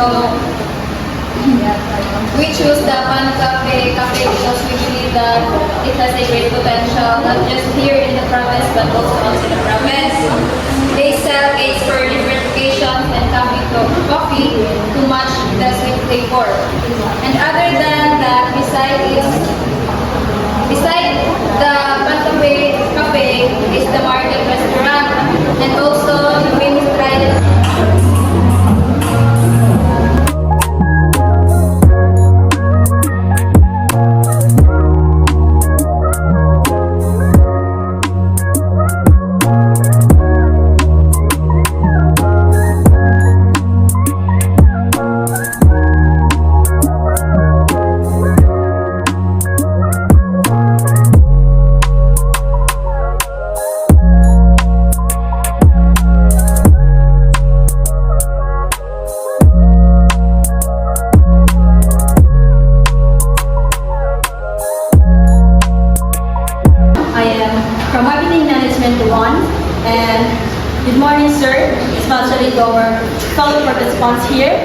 So we choose the Pan Cafe because we believe that it has a great potential, not just here in the province, but also outside the province. They sell cakes for different occasions and coffee to match the sweet flavor. And other than that, beside the Pan Cafe is the Market Restaurant and also the famous Trident. From Marketing Management 1, and good morning, sir, especially to our fellow participants here.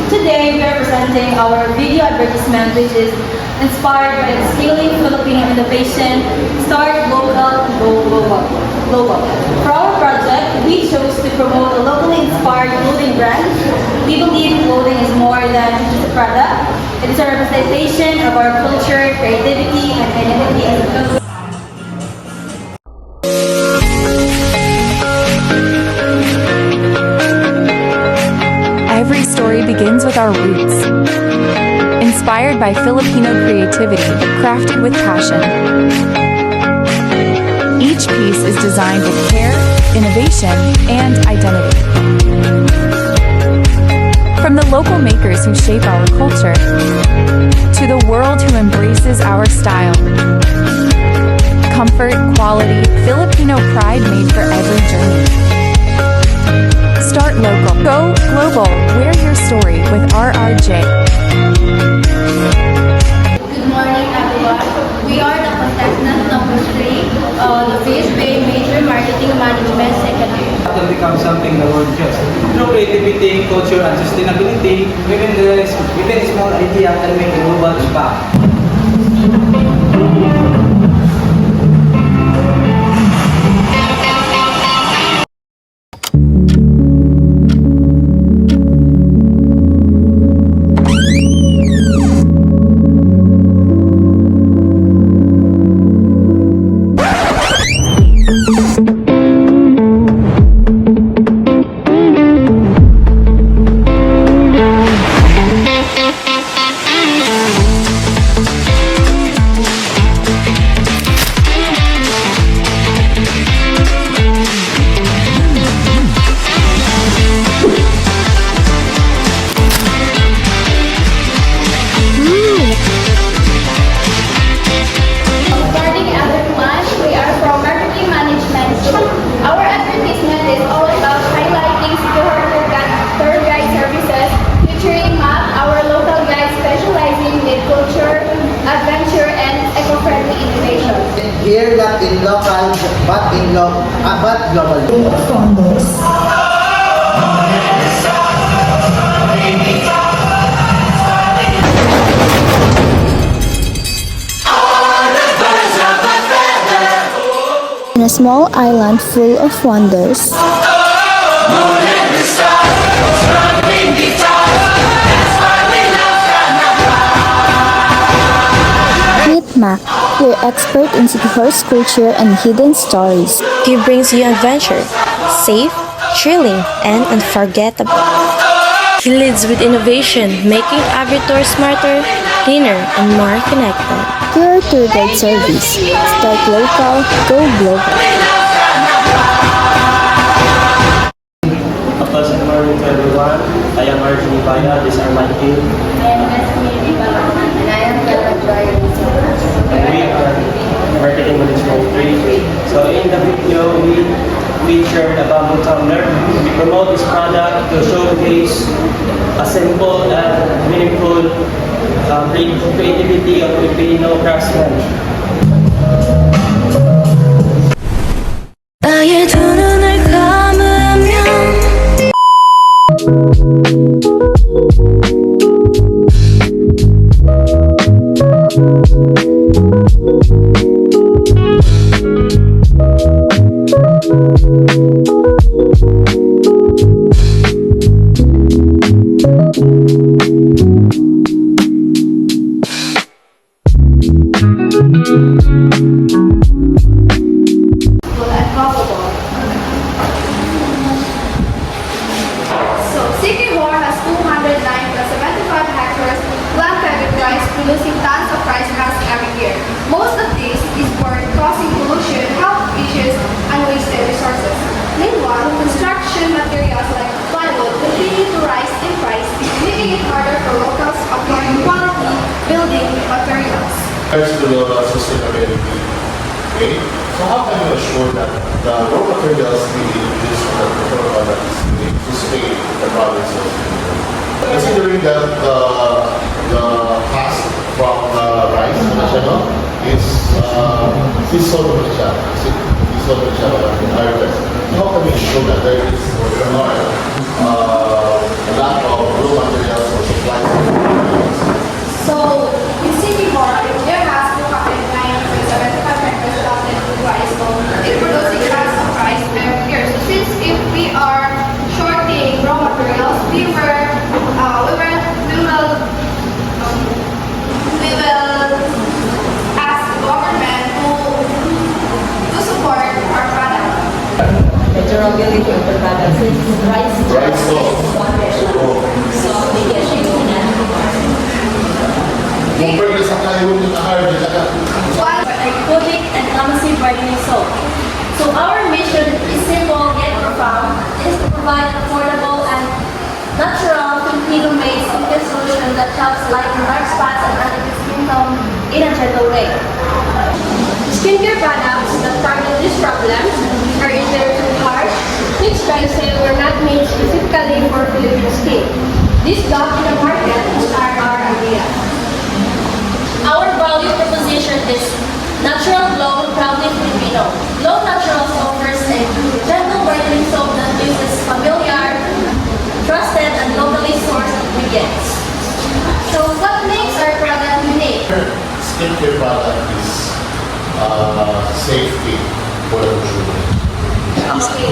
Today we are presenting our video advertisement, which is inspired by the scaling Filipino innovation, start local, go global. For our project, we chose to promote a locally inspired clothing brand. We believe clothing is more than just a product. It is a representation of our culture, creativity, and identity as a Filipino. Every story begins with our roots. Inspired by Filipino creativity, crafted with passion. Each piece is designed with care, innovation, and identity. From the local makers who shape our culture, to the world who embraces our style. Comfort, quality, Filipino pride made for every journey. Start local, go global. Wear your story with RRJ. Good morning, everyone. We are the contestant number 3 of the Fish Bay Major Marketing Management Second Year. Can become something the world just through creativity, culture, and sustainability. Within a small idea can make a global impact. Here not in local but global. In a small island full of wonders. Meet Mac, your expert in city horse culture and hidden stories. He brings you adventure, safe, thrilling, and unforgettable. He leads with innovation, making every tour smarter, cleaner, and more connected. Pure tour guide service. Start local, go global. A pleasant morning to everyone. I am RJ Baya. These are my team. And I am Bella Joy. And we are Marketing Management 3. So in the video, we shared a bamboo tumbler. We promote this product to showcase a simple and meaningful creativity of Filipino craftsmen. 나의 두 눈을 감으면 and profitable. So, Sikihor has 209 plus 75 hectares land private rice producing tons of rice husk every year. Most of this is burned, causing pollution, health issues, and wasted resources. Meanwhile, construction materials like plywood continue to rise in price, making it harder for locals acquiring quality building materials. regards to the sustainability, okay? So how can you assure that the raw materials being used for the total products sustain the province of Philippines? Considering that the cost from the rice is sold to the harvest. How can we ensure that there is not a lack of raw materials or supplies? So, in Sikihor, there has 209.75 hectares planted with rice, so it producing tons of rice per year. So, since if we are shorting raw materials, we will ask the government to support our product. The durability of the product since rice Rice flour. so they get shape na. Compare sa plywood na harvest Iconic and clumsy bargaining soap. So our mission is simple yet profound, is to provide affordable and natural Filipino-made skincare solution that helps lighten dark spots and alleviate skin tone in a gentle way. Skincare products that target these problems are either too harsh, too expensive, or not made specifically for Filipino skin. These gap in the market are our idea. Our value proposition is natural glow, proudly Filipino. Glow Naturals offers a gentle bargaining soap that uses familiar, trusted, and locally sourced ingredients. So what makes our product unique? skincare product is safety for the consumer. Okay,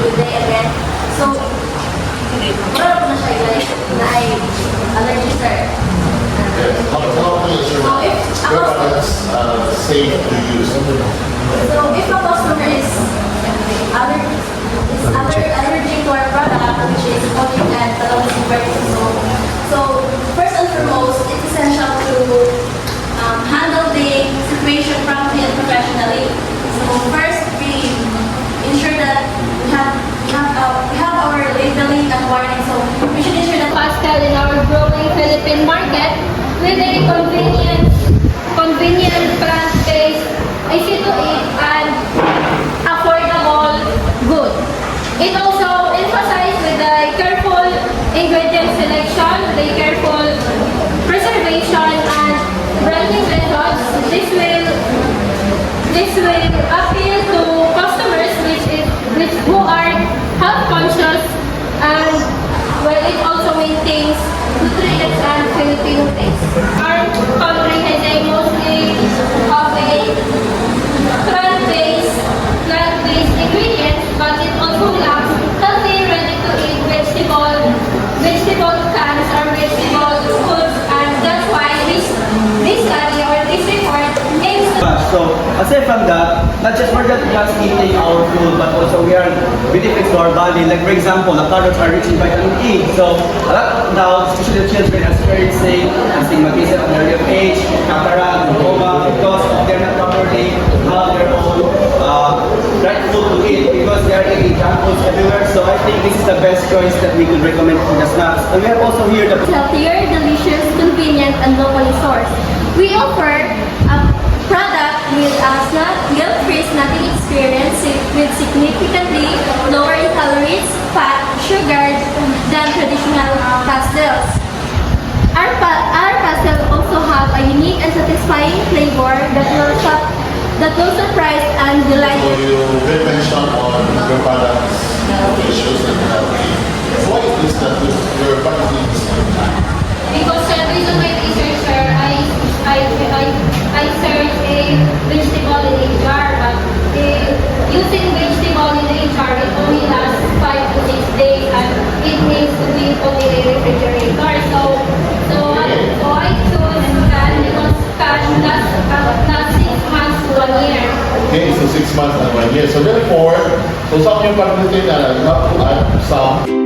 good day again. So, wala po na siya na ay allergy, sir. Yes. How can you ensure So, if that your product is safe to use? So, if a customer is allergic to our product, which is folic and calomel bargaining soap, so first and foremost, it's essential to handle the situation promptly and professionally. So first, we ensure that we have our labeling and warning. So we should ensure that Pastel in our growing Philippine market with a convenient plant-based, easy to eat, and affordable good. It also emphasizes with the careful ingredient selection, the careful preservation, and branding methods. This will appeal to customers who are health conscious, and well, it also maintains nutrients and Filipino taste. Our country has a mostly of a plant-based ingredients, but it also lacks healthy, ready-to-eat vegetable cans or vegetable foods, and that's why this study or this report aims to So, aside from that, not just we're not just eating our food, but also we are benefits to our body. Like for example, the carrots are rich in vitamin E. So, a lot now, especially the children, are experiencing astigmatism at an early age, cataract, glaucoma, because they're not properly have their own right food to eat, because they are eating junk foods everywhere. So, I think this is the best choice that we could recommend for the snacks. And we have also here the healthier, delicious, convenient, and locally sourced. We offer a product with a guilt-free snacking experience with significantly lower in calories, fat, sugar than traditional pastels. Our pastel also have a unique and satisfying flavor that will surprise and delight So you. you did mention on your products issues and healthy. Why is this that your product is Because based on my research, sir, I searched a vegetable in a jar, but using vegetable 6 months and 1 year. So therefore, so sa aking pag-maintain na, not to add some